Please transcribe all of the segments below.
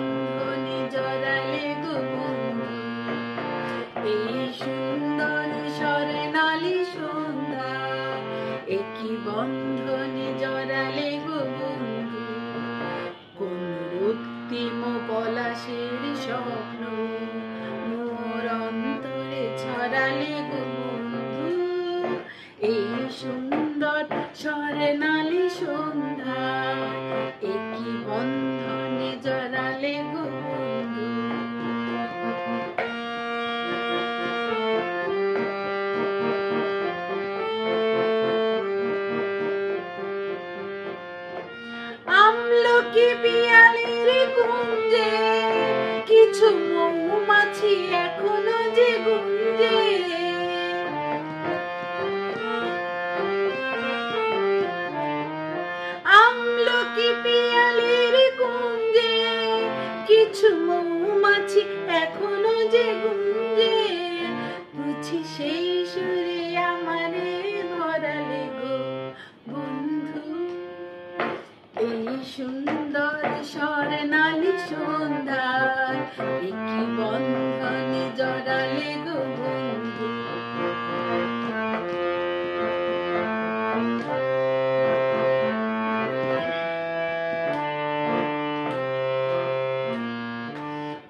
বন্ধনে জড়ালে গো বন্ধু, এই সুন্দর স্বর্ণালী সন্ধ্যা, একই বন্ধনে জড়ালে গো বন্ধু। কোন রক্তিম পলাশের স্বপ্ন মোর অন্তরে ছড়ালে গো বন্ধু, এই সুন্দর স্বর্ণালী সন্ধ্যা, একই বন্ধনে জড়ালে গো বন্ধু। আমলকি পিয়ালির কুঞ্জে কিছু মৌমাছি এখনো যে গুঞ্জে, আমলকি পিয়ালির কুঞ্জে কিছু মৌমাছি এখনো যে গুঞ্জে, বুঝি সেই সুরে আমারে ভরালে গো বন্ধু, এই সুন্দর স্বর্ণালী সন্ধ্যায় একই বন্ধনে জড়ালে গো বন্ধু।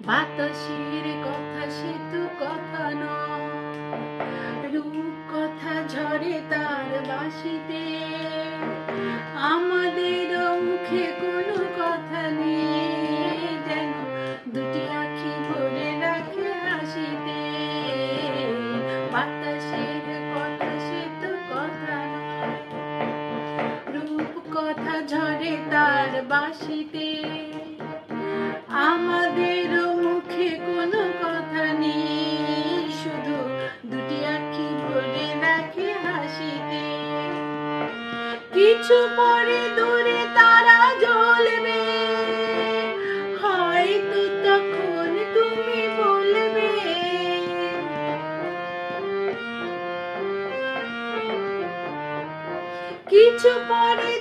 বাতাসের কথা সে তো কথা নয়, রূপ কথা ঝরে তার বাঁশিতে, আমাদের মুখে কোনো কথা নেই, যেন দুটি আঁখি ভরে রাখে হাসিতে। বাতাসের কথা সে তো কথা নয়, রূপ কথা ঝরে তার বাঁশিতে, আমাদের মুখে কোনো কথা নেই, শুধু দুটি আঁখি ভরে রাখে হাসিতে। কিছু পরে দূরে তারা জ্বলবে, হয়তো তখন তুমি বলবে, কিছু পরে